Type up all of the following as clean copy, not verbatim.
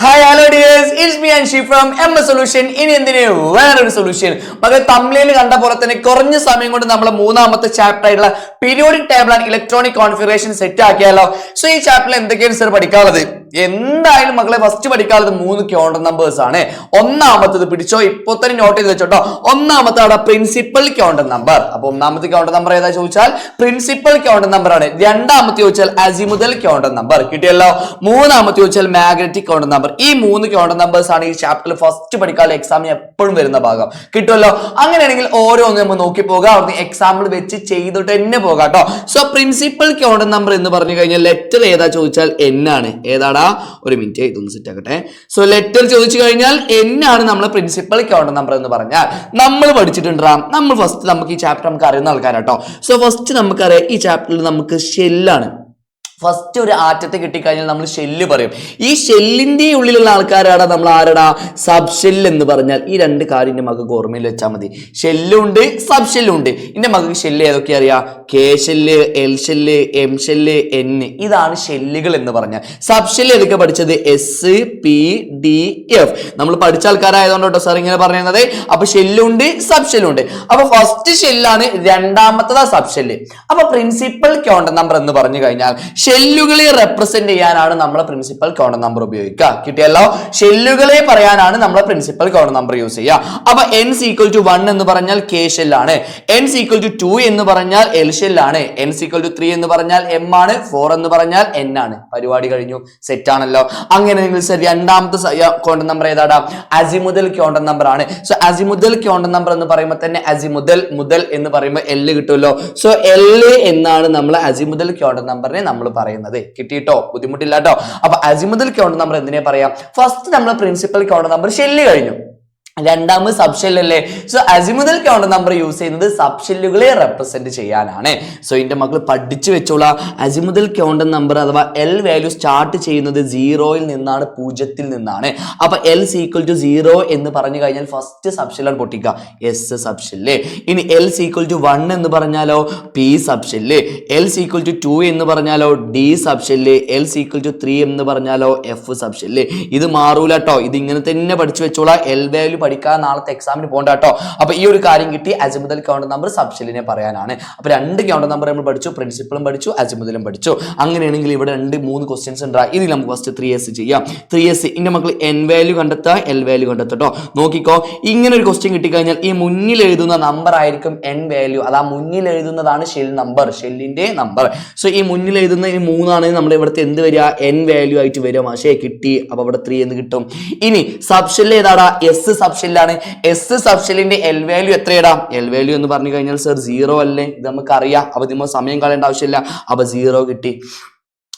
Hi hello dears, it's me Anshi from MS solution. ഇനി എന്തിന് വേറൊരു സൊല്യൂഷൻ. മകൾ തമ്മിൽ കണ്ട പോലെ തന്നെ കുറഞ്ഞ സമയം കൊണ്ട് നമ്മൾ മൂന്നാമത്തെ ചാപ്റ്റർ ആയിട്ടുള്ള periodic table and electronic configuration set ആക്കിയാലോ. സോ ഈ ചാപ്റ്ററിൽ എന്തൊക്കെയാണ് സർ പഠിക്കാനുള്ളത്? എന്തായാലും മക്കളെ ഫസ്റ്റ് പഠിക്കാനുള്ളത് 3 ക്വാണ്ടം നമ്പേഴ്സ് ആണ്. ഒന്നാമത്തത് പിടിച്ചോ, ഇപ്പൊ തന്നെ നോട്ട് ചെയ്ത് വെച്ചോട്ടോ. ഒന്നാമത്തെ അവിടെ പ്രിൻസിപ്പൽ ക്വാണ്ടം നമ്പർ. അപ്പൊ ഒന്നാമത്തെ ക്വാണ്ടം നമ്പർ ഏതാ ചോദിച്ചാൽ പ്രിൻസിപ്പൽ ക്വാണ്ടം നമ്പർ ആണ്. രണ്ടാമത്തെ ചോദിച്ചാൽ അസിമുതൽ ക്വാണ്ടം നമ്പർ കിട്ടിയല്ലോ. മൂന്നാമത്തെ ചോദിച്ചാൽ മാഗ്നറ്റിക് ക്വാണ്ടം നമ്പർ. ഈ 3 ക്വാണ്ടം നമ്പേഴ്സ് ആണ് ഈ ചാപ്റ്ററിൽ ഫസ്റ്റ് പഠിക്കാനുള്ള എക്സാമിന് എപ്പോഴും വരുന്ന ഭാഗം കിട്ടുമല്ലോ. അങ്ങനെയാണെങ്കിൽ ഓരോന്നും നമ്മൾ നോക്കി പോകാം, അവിടുന്ന് എക്സാമ്പിൾ വെച്ച് ചെയ്തിട്ട് തന്നെ പോകാം കേട്ടോ. സോ പ്രിൻസിപ്പൽ ക്വാണ്ടം നമ്പർ എന്ന് പറഞ്ഞു കഴിഞ്ഞാൽ ലെറ്റർ ഏതാ ചോദിച്ചാൽ N ആണ്. ഏതാടാ? ഒരു മിനിറ്റ്, ഇതൊന്ന് സെറ്റ് ആക്കട്ടെ. സോ ലെറ്റർ ചോദിച്ചു കഴിഞ്ഞാൽ N ആണ് നമ്മളെ പ്രിൻസിപ്പൽ ക്വാണ്ടം നമ്പർ എന്ന് പറഞ്ഞാൽ. നമ്മൾ പഠിച്ചിട്ടുണ്ടാ, നമ്മൾ ഫസ്റ്റ് നമുക്ക് ഈ ചാപ്റ്റർ നമുക്ക് അറിയുന്ന ആൾക്കാരാട്ടോ. സോ ഫസ്റ്റ് നമുക്കറിയാം ഈ ചാപ്റ്ററിൽ നമുക്ക് ഷെല്ലാണ്. ഫസ്റ്റ് ഒരു ആറ്റത്തെ കിട്ടിക്കഴിഞ്ഞാൽ നമ്മൾ ഷെല്ല് പറയും. ഈ ഷെല്ലിന്റെ ഉള്ളിലുള്ള ആൾക്കാരാണ് നമ്മൾ ആരടാ? സബ് ഷെല്ല് എന്ന് പറഞ്ഞാൽ. ഈ രണ്ട് കാര്യം എന്റെ മകൾക്ക് ഓർമ്മയിൽ വെച്ചാൽ മതി. ഷെല്ലും ഉണ്ട്, സബ് ഷെല്ലും ഉണ്ട്. എന്റെ മകൾക്ക് ഷെല്ല് ഏതൊക്കെ അറിയാം? K shell, L shell, M shell, N. ഇതാണ് ഷെല്ലുകൾ എന്ന് പറഞ്ഞാൽ. സബ് ഷെല്ല് ഏതൊക്കെ പഠിച്ചത്? S, P, D, F. നമ്മൾ പഠിച്ച ആൾക്കാരായതുകൊണ്ടോ സാർ ഇങ്ങനെ പറയുന്നത്. അപ്പൊ ഷെല്ലുണ്ട്, സബ് ഷെല്ലുണ്ട്. അപ്പൊ ഫസ്റ്റ് ഷെല്ലാണ്, രണ്ടാമത്തതാ സബ് ഷെല്ല്. അപ്പൊ പ്രിൻസിപ്പൽ ക്വാണ്ടം നമ്പർ എന്ന് പറഞ്ഞു കഴിഞ്ഞാൽ ഷെല്ലുകളെ റെപ്രസെന്റ് ചെയ്യാനാണ് നമ്മളെ പ്രിൻസിപ്പൽ ക്വാണ്ടം നമ്പർ ഉപയോഗിക്കുക. കിട്ടിയല്ലോ. ഷെല്ലുകളെ പറയാനാണ് നമ്മളെ പ്രിൻസിപ്പൽ ക്വാണ്ടം നമ്പർ യൂസ് ചെയ്യുക. അപ്പൊ n = 1 എന്ന് പറഞ്ഞാൽ K ഷെല്ലാണ്. n = 2 എന്ന് പറഞ്ഞാൽ L ഷെല്ലാണ്. n = 3 എന്ന് പറഞ്ഞാൽ M ആണ്. 4 എന്ന് പറഞ്ഞാൽ N ആണ്. പരിപാടി കഴിഞ്ഞു, സെറ്റ് ആണല്ലോ. അങ്ങനെയെങ്കിൽ സർ രണ്ടാമത്തെ ക്വാണ്ടം നമ്പർ ഏതാടാ? അസിമുതൽ ക്വാണ്ടം നമ്പർ ആണ്. സോ അസിമുതൽ ക്വാണ്ടം നമ്പർ എന്ന് പറയുമ്പോൾ തന്നെ അസിമുതൽ മുതൽ എന്ന് പറയുമ്പോൾ L കിട്ടുമല്ലോ. സോ L എന്നാണ് നമ്മൾ അസിമുതൽ ക്വാണ്ടം നമ്പറിനെ നമ്മൾ പറയുന്നത്. കിട്ടിയിട്ടോ? ബുദ്ധിമുട്ടില്ല കേട്ടോ. അപ്പൊ അസിമുതൽ ക്വാണ്ടം നമ്പർ എന്തിനെ പറയാം? ഫസ്റ്റ് നമ്മൾ പ്രിൻസിപ്പൽ ക്വാണ്ടം നമ്പർ ഷെല്ല് കഴിഞ്ഞു, രണ്ടാമത് സബ് ഷെല്ലല്ലേ. So azimuthal quantum number use ചെയ്യുന്നത് സബ് ഷെല്ലുകളെ റെപ്രസെന്റ് ചെയ്യാനാണ്. സോ എന്റെ മക്കൾ പഠിച്ചു വെച്ചോളാം. അസിമുതൽ ക്വാണ്ടം നമ്പർ അഥവാ L വാല്യൂ സ്റ്റാർട്ട് ചെയ്യുന്നത് 0-ൽ നിന്നാണ്, 0-ൽ നിന്നാണ്. അപ്പൊ L = 0 എന്ന് പറഞ്ഞു കഴിഞ്ഞാൽ ഫസ്റ്റ് സബ് ഷെല്ലാണ് പൊട്ടിക്കുക, S സബ് ഷെല്ല്. ഇനി L = 1 എന്ന് പറഞ്ഞാലോ P സബ് ഷെല്ല്. L = 2 എന്ന് പറഞ്ഞാലോ D സബ് ഷെല്ല്. L = 3 എന്ന് പറഞ്ഞാലോ F സബ് ഷെല്ല്. ഇത് മാറൂല കേട്ടോ. ഇത് ഇങ്ങനെ തന്നെ പഠിച്ചു വെച്ചോളാം. L വാല്യൂ പഠിക്കാൻ നാളത്തെ എക്സാമിന് പോകണ്ട കേട്ടോ. അപ്പൊ ഈ ഒരു കാര്യം കിട്ടി. അസിമുതൽ ക്വാണ്ടം നമ്പർ സബ് ഷെല്ലിനെ പറയാനാണ്. അപ്പൊ 2 ക്വാണ്ടം നമ്പർ നമ്മൾ പഠിച്ചു, പ്രിൻസിപ്പലും പഠിച്ചു, അസിമുതലും പഠിച്ചു. അങ്ങനെയാണെങ്കിൽ ഇവിടെ 3 ക്വസ്റ്റ്യൻസ് ഉണ്ട്. ഇതിൽ നമുക്ക് ഫസ്റ്റ് 3s ചെയ്യാം. 3s ഇന്റെ മക്കൾ N വാല്യൂ കണ്ടെത്താ, L വാല്യൂ കണ്ടെത്തട്ടോ. നോക്കിക്കോ, ഇങ്ങനെ ഒരു ക്വസ്റ്റ്യൻ കിട്ടിക്കഴിഞ്ഞാൽ ഈ മുന്നിൽ എഴുതുന്ന നമ്പർ ആയിരിക്കും N വാല്യൂ. അതാ മുന്നിൽ എഴുതുന്നതാണ് ഷെൽ നമ്പർ, ഷെല്ലിന്റെ നമ്പർ. സോ ഈ മുന്നിൽ എഴുതുന്ന ഈ 3 ആണ് നമ്മൾ ഇവിടുത്തെ എന്ത് വരിക? N വാല്യൂ ആയിട്ട് വരിക. പക്ഷേ കിട്ടി. അപ്പൊ ഇവിടെ 3 എന്ന് കിട്ടും. ഇനി സബ് ഷെല്ല് ഏതാടാ? S സബ് ഷെല്ലാണ്. S സബ് ഷെല്ലിന്റെ L വാല്യൂ എത്രയിടാം? L വാല്യൂ എന്ന് പറഞ്ഞു കഴിഞ്ഞാൽ സർ 0 അല്ലേ? ഇത് നമുക്ക് അറിയാം. അപ്പൊ നമ്മൾ സമയം കളയേണ്ട ആവശ്യമില്ല. അപ്പൊ 0 കിട്ടി.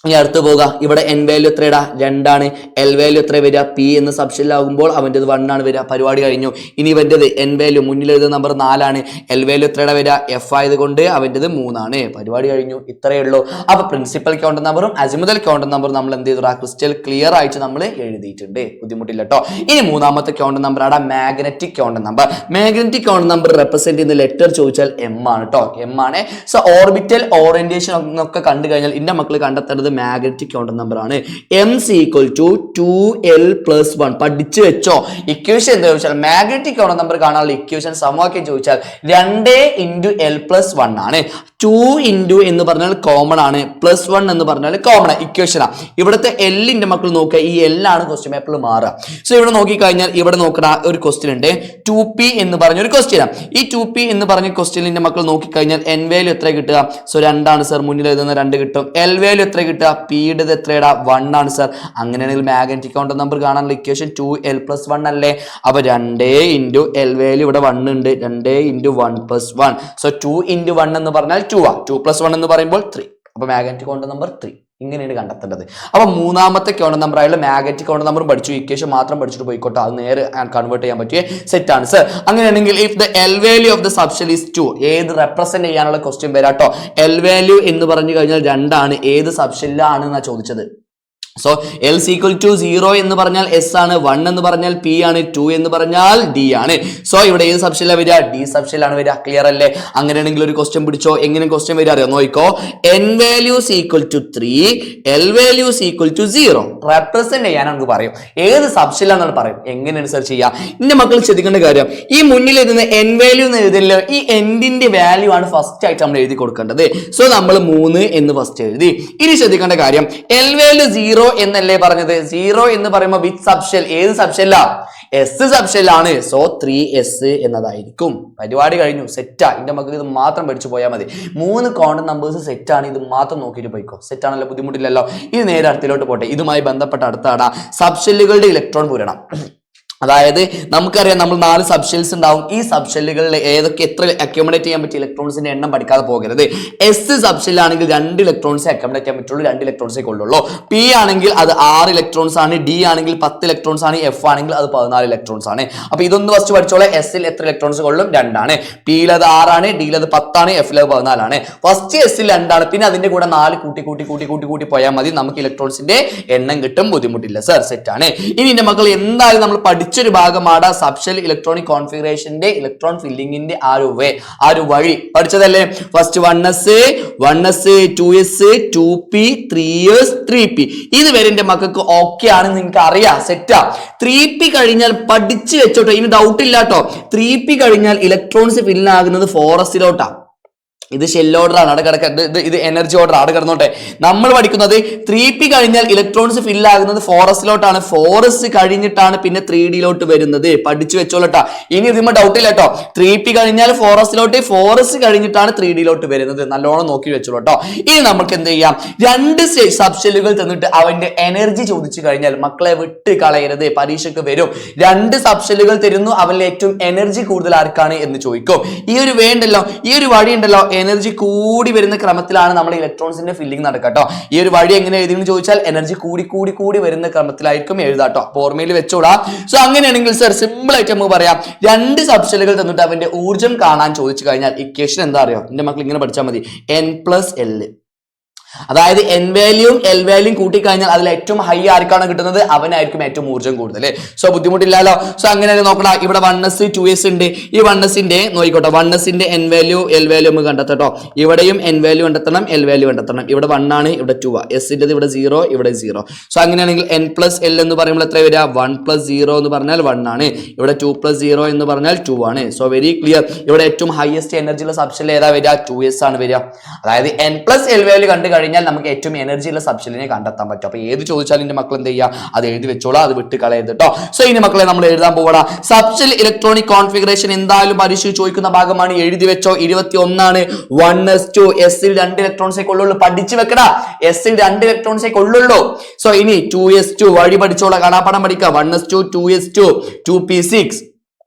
ഇനി അടുത്ത് പോകാം. ഇവിടെ N വാല്യൂ എത്രയിടാ? 2 ആണ്. L വാല്യൂ എത്ര വരിക? P എന്ന് സബ് ഷെല്ലാകുമ്പോൾ അവൻ്റെത് 1 ആണ് വരിക. പരിപാടി കഴിഞ്ഞു. ഇനി ഇവൻ്റെത് N വാല്യൂ മുന്നിൽ എഴുതുന്ന നമ്പർ 4 ആണ്. L വാല്യൂ എത്രയുടെ വരിക? F ആയതുകൊണ്ട് അവൻ്റെത് 3 ആണ്. പരിപാടി കഴിഞ്ഞു. ഇത്രയേ ഉള്ളൂ. അപ്പൊ പ്രിൻസിപ്പൽ ക്വാണ്ടം നമ്പറും അസിമുതൽ ക്വാണ്ടം നമ്പറും നമ്മൾ എന്ത് ചെയ്തു? ക്രിസ്റ്റൽ ക്ലിയർ ആയിട്ട് നമ്മൾ എഴുതിയിട്ടുണ്ട്. ബുദ്ധിമുട്ടില്ല കേട്ടോ. ഇനി മൂന്നാമത്തെ ക്വാണ്ടം നമ്പർ ആണ് magnetic quantum number. Magnetic quantum number represent ചെയ്യുന്ന ലെറ്റർ ചോദിച്ചാൽ M ആണ് കേട്ടോ. M ആണ്. സോ ഓർബിറ്റൽ ഓറിയന്റേഷൻ ഒക്കെ കണ്ടു കഴിഞ്ഞാൽ ഇന്റെ മക്കൾ കണ്ടെത്തേണ്ടത് മാഗ്നറ്റിക് ക്വാണ്ടം നമ്പർ ആണ്. M = 2L + 1. പഠിച്ചു വെച്ചോ. ഇക്വേഷൻ എന്താ ചോദിച്ചാൽ മാഗ്നറ്റിക് ക്വാണ്ടം നമ്പർ കാണാനുള്ള ഇക്വേഷൻ സമവാക്യം ചോദിച്ചാൽ 2 × L + 1 ആണ്. 2 എന്ന് പറഞ്ഞാൽ കോമൺ ആണ്, +1 എന്ന് പറഞ്ഞാൽ കോമൺ ഇക്വേഷനാ. ഇവിടുത്തെ Lന്റെ മക്കൾ നോക്കുക, ഈ L ആണ് ക്വസ്റ്റ്യൻ പേപ്പറിൽ മാറുക. സോ ഇവിടെ നോക്കിക്കഴിഞ്ഞാൽ ഇവിടെ നോക്കണ ഒരു ക്വസ്റ്റ്യൻ ഉണ്ട്, 2P എന്ന് പറഞ്ഞ ഒരു ക്വസ്റ്റ്യനാണ്. ഈ 2P എന്ന് പറഞ്ഞ ക്വസ്റ്റ്യനിന്റെ മക്കൾ നോക്കിക്കഴിഞ്ഞാൽ N വാല്യൂ എത്ര കിട്ടുക? സോ 2 ആണ് സർ. മുന്നിൽ എഴുതുന്ന 2 കിട്ടും. L വാല്യൂ എത്ര കിട്ടുക? Pയുടെ എത്രയുടെ? 1 ആണ് സർ. അങ്ങനെയാണെങ്കിൽ മാഗ്നറ്റിക് ക്വാണ്ടം നമ്പർ കാണാനുള്ള ഇക്വേഷൻ 2L + 1 അല്ലേ? അപ്പൊ 2 × L വാല്യൂ ഇവിടെ 1 ഉണ്ട്. 2 × 1 + 1. സോ 2 × 1 എന്ന് പറഞ്ഞാൽ 2 ആ. 2 + 1 എന്ന് പറയുമ്പോൾ 3. അപ്പൊ മാഗ്നറ്റിക് ക്വാണ്ടം നമ്പർ 3. ഇങ്ങനെയാണ് കണ്ടെത്തേണ്ടത്. അപ്പൊ മൂന്നാമത്തെ ക്വാണ്ടം നമ്പർ ആയുള്ള മാഗ്നറ്റിക് ക്വാണ്ടം നമ്പർ പഠിച്ചു, ഇക്വേഷൻ മാത്രം പഠിച്ചിട്ട് പോയിക്കോട്ടെ. അത് നേരെ കൺവേർട്ട് ചെയ്യാൻ പറ്റിയ സെറ്റ് ആണ് സർ. അങ്ങനെയാണെങ്കിൽ if the L value of the sub shell is 2, ഏത് റെപ്രസെന്റ് ചെയ്യാനുള്ള ക്വസ്റ്റ്യൻ വരാട്ടോ. L വാല്യൂ എന്ന് പറഞ്ഞു കഴിഞ്ഞാൽ 2 ആണ്. ഏത് സബ് ഷെല്ലാണ് എന്നാ ചോദിച്ചത്? സോ L ഈക്വൽ ടു 0 എന്ന് പറഞ്ഞാൽ S ആണ്, 1 എന്ന് പറഞ്ഞാൽ P ആണ്, 2 എന്ന് പറഞ്ഞാൽ D ആണ്. സോ ഇവിടെ ഏത് സബ്ഷെല്ലാണ് വരിക? D സബ്ഷെല്ലാണ് വരിക. ക്ലിയർ അല്ലേ? അങ്ങനെയാണെങ്കിൽ ഒരു ക്വസ്റ്റ്യൻ പിടിച്ചോ. എങ്ങനെ ക്വസ്റ്റ്യൻ വരിക അറിയോ? നോക്കിക്കോ. N values equal to 3, L values equal to 0 represent ചെയ്യാൻ നമുക്ക് പറയും. ഏത് സബ്ഷെല്ലാണെന്ന് പറയും. എങ്ങനെയാണ് സെർച്ച് ചെയ്യുക? എന്റെ മക്കൾ ശ്രദ്ധിക്കേണ്ട കാര്യം, ഈ മുന്നിൽ എഴുതുന്ന N വാല്യൂ എന്ന് എഴുതില്ല, ഈ എൻഡിന്റെ വാല്യൂ ആണ് ഫസ്റ്റ് ആയിട്ട് നമ്മൾ എഴുതി കൊടുക്കേണ്ടത്. സോ നമ്മൾ 3 എന്ന് ഫസ്റ്റ് എഴുതി. ഇനി ശ്രദ്ധിക്കേണ്ട കാര്യം, L വാല്യൂ 0 എന്നല്ലേ പറഞ്ഞത്? 0 എന്ന് പറയുമ്പോൾ വിച്ച് സബ്ഷെൽ? ഏത് സബ്ഷെല്ല? S സബ്ഷെല്ലാണ്. So 3S എന്നതായിരിക്കും. പരിപാടി കഴിഞ്ഞു. സെറ്റാ. ഇതിന്റെ മക്കൾ ഇത് മാത്രം പഠിച്ചു പോയാൽ മതി. 3 കോണ്ടന്റ് നമ്പേഴ്സ് സെറ്റാണ്. ഇത് മാത്രം നോക്കിയിട്ട് പോയിക്കോ. സെറ്റാണല്ലോ, ബുദ്ധിമുട്ടില്ലല്ലോ. ഇത് നേരെ അടുത്തിലോട്ട് പോട്ടെ. ഇതുമായി ബന്ധപ്പെട്ട അടുത്താണ് സബ്ഷെല്ലുകളുടെ ഇലക്ട്രോൺ പൂരണം. അതായത് നമുക്കറിയാം, നമ്മൾ 4 സബ്ഷെൽസ് ഉണ്ടാവും. ഈ സബ്ഷെല്ലുകളിൽ ഏതൊക്കെ എത്ര അക്കോമഡേറ്റ് ചെയ്യാൻ പറ്റിയ ഇലക്ട്രോൺസിന്റെ എണ്ണം പഠിക്കാതെ പോകരുത്. S സബ്ഷെല്ലാണെങ്കിൽ 2 ഇലക്ട്രോൺസേ അക്കോമഡേറ്റ് ചെയ്യാൻ പറ്റുള്ളൂ, 2 ഇലക്ട്രോൺസേ കൊള്ളുള്ളൂ. P ആണെങ്കിൽ അത് 6 ഇലക്ട്രോൺസ് ആണ്, D ആണെങ്കിൽ 10 ഇലക്ട്രോൺസ് ആണ്, F ആണെങ്കിൽ അത് 14 ഇലക്ട്രോൺസ് ആണ്. അപ്പൊ ഇതൊന്ന് ഫസ്റ്റ് പഠിച്ചോളെ. S ൽ എത്ര ഇലക്ട്രോൺസ് കൊള്ളും? 2 ആണ്. P ൽ അത് 6 ആണ്, D ൽ അത് 10 ആണ്, F ൽ അത് 14 ആണ്. ഫസ്റ്റ് S ൽ 2 ആണ്, പിന്നെ അതിന്റെ കൂടെ 4 കൂട്ടി പോയാൽ മതി. നമുക്ക് ഇലക്ട്രോൺസിന്റെ എണ്ണം കിട്ടും. ബുദ്ധിമുട്ടില്ല സർ, സെറ്റ് ആണ്. ഇനി എന്റെ മക്കൾ എന്തായാലും നമ്മൾ പഠിച്ചൊരു ഭാഗമാണ് സബ്ഷെൽ ഇലക്ട്രോണിക് കോൺഫിഗറേഷന്റെ ഇലക്ട്രോൺ ഫില്ലിങ്ങിന്റെ ആ ഒരു വഴി പഠിച്ചതല്ലേ? First 1s 2s 2p 3s 3p ഇതുവരെ എന്റെ മക്കൾക്ക് ഓക്കെ ആണെന്ന് നിങ്ങൾക്ക് അറിയാം. സെറ്റാ. 3p കഴിഞ്ഞാൽ പഠിച്ചു വെച്ചോട്ടോ, ഇനി ഡൗട്ട് ഇല്ല കേട്ടോ. 3p കഴിഞ്ഞാൽ ഇലക്ട്രോൺസ് ഫില്ലാകുന്നത് 4sലോട്ടാ. ഇത് ഷെൽ ഓർഡർ ആണ്, അവിടെ കിടക്കുക. ഇത് എനർജി ഓർഡർ, അവിടെ കിടന്നോട്ടെ. നമ്മൾ പഠിക്കുന്നത് 3p കഴിഞ്ഞാൽ ഇലക്ട്രോൺസ് ഫിൽ ആകുന്നത് 4sലോട്ടാണ്. 4s കഴിഞ്ഞിട്ടാണ് പിന്നെ 3dലോട്ട് വരുന്നത്. പഠിച്ചു വെച്ചോളട്ടാ. ഇനി ഇതിന് ഡൗട്ട് ഇല്ല കേട്ടോ. 3p കഴിഞ്ഞാൽ 4sലോട്ട്, 4s കഴിഞ്ഞിട്ടാണ് 3dലോട്ട് വരുന്നത്. നല്ലോണം നോക്കി വെച്ചോളട്ടോ. ഇനി നമുക്ക് എന്ത് ചെയ്യാം? 2 സബ്ഷെല്ലുകൾ തന്നിട്ട് അവന്റെ എനർജി ചോദിച്ചു കഴിഞ്ഞാൽ മക്കളെ വിട്ട് കളയരുത്, പരീക്ഷയ്ക്ക് വരും. 2 സബ്ഷെല്ലുകൾ തരുന്നു, അവരിൽ ഏറ്റവും എനർജി കൂടുതൽ ആർക്കാണ് എന്ന് ചോദിക്കും. ഈ ഒരു വേണ്ടല്ലോ, ഈ ഒരു വഴി ഉണ്ടല്ലോ, എനർജി കൂടി വരുന്ന ക്രമത്തിലാണ് നമ്മൾ ഇലക്ട്രോൺസിന്റെ ഫില്ലിംഗ് നടക്കട്ടോ. ഈ ഒരു വഴി എങ്ങനെ എഴുതിയെന്ന് ചോദിച്ചാൽ എനർജി കൂടി വരുന്ന ക്രമത്തിലായിരിക്കും എഴുതാട്ടോ. ഓർമ്മയിൽ വെച്ചോളാം. സോ അങ്ങനെയാണെങ്കിൽ സർ സിമ്പിൾ ആയിട്ട് നമുക്ക് പറയാം, 2 സബ്ഷെല്ലുകൾ തന്നിട്ട് അവന്റെ ഊർജ്ജം കാണാൻ ചോദിച്ചു കഴിഞ്ഞാൽ ഇക്വേഷൻ എന്താ അറിയോ? എന്റെ മക്കൾ ഇങ്ങനെ പഠിച്ചാൽ മതി. N+L. അതായത് N വാല്യൂയും L വാല്യൂയും കൂട്ടിക്കഴിഞ്ഞാൽ അതിൽ ഏറ്റവും ഹൈ ആർക്കാണ് കിട്ടുന്നത്? അവനായിരിക്കും ഏറ്റവും ഊർജ്ജം കൂടുതൽ. സോ ബുദ്ധിമുട്ടില്ലല്ലോ. സോ അങ്ങനെ നോക്കണം. ഇവിടെ 1s 2s ഉണ്ട്. ഈ 1sന്റെ നോക്കിക്കോട്ടെ, 1sന്റെ N വാല്യൂ L വാല്യൂ നമുക്ക് കണ്ടെത്തട്ടോ. ഇവിടെയും N വാല്യൂ കണ്ടെത്തണം, L വാല്യൂ കണ്ടെത്തണം. ഇവിടെ 1 ആണ്, ഇവിടെ 2 ആ. S ന്റെ ഇവിടെ 0, ഇവിടെ 0. സോ അങ്ങനെയാണെങ്കിൽ N+L എന്ന് പറയുമ്പോൾ എത്ര വരിക? 1+0 എന്ന് പറഞ്ഞാൽ 1 ആണ്. ഇവിടെ 2+0 എന്ന് പറഞ്ഞാൽ 2 ആണ്. So very clear. ഇവിടെ ഏറ്റവും ഹയസ്റ്റ് എനർജി ഉള്ള സബ്ഷെൽ ഏതാ വരിക? 2s ആണ് വരിക. അതായത് N+L വാല്യൂ കണ്ടു കഴിഞ്ഞാൽ നമുക്ക് ഏറ്റവും എനർജി ഉള്ള സബ്ഷെല്ലിനെ കണ്ടെത്താൻ പറ്റും. അപ്പൊ ഏത് ചോദിച്ചാലും എന്റെ മക്കൾ എന്ത് ചെയ്യുക? അത് എഴുതി വെച്ചോളാം, അത് വിട്ട് കളയരുത് കേട്ടോ. സോ ഇനി മക്കളെ നമ്മൾ എഴുതാൻ പോകണം. സബ്ഷെൽ ഇലക്ട്രോണിക് കോൺഫിഗറേഷൻ എന്തായാലും പരീക്ഷ ചോദിക്കുന്ന ഭാഗമാണ്. എഴുതി വെച്ചോ. 21 ആണ്. 1s2 S ൽ 2 ഇലക്ട്രോൺസേ കൊള്ളുള്ളൂ. പഠിച്ചു വെക്കടാ. S ൽ 2 ഇലക്ട്രോൺസേ കൊള്ളുള്ളൂ. സോ ഇനി 2s2 വഴി പഠിച്ചോളാം, കാണാപ്പാടം പഠിക്കുക. 1s2 2s2 2p6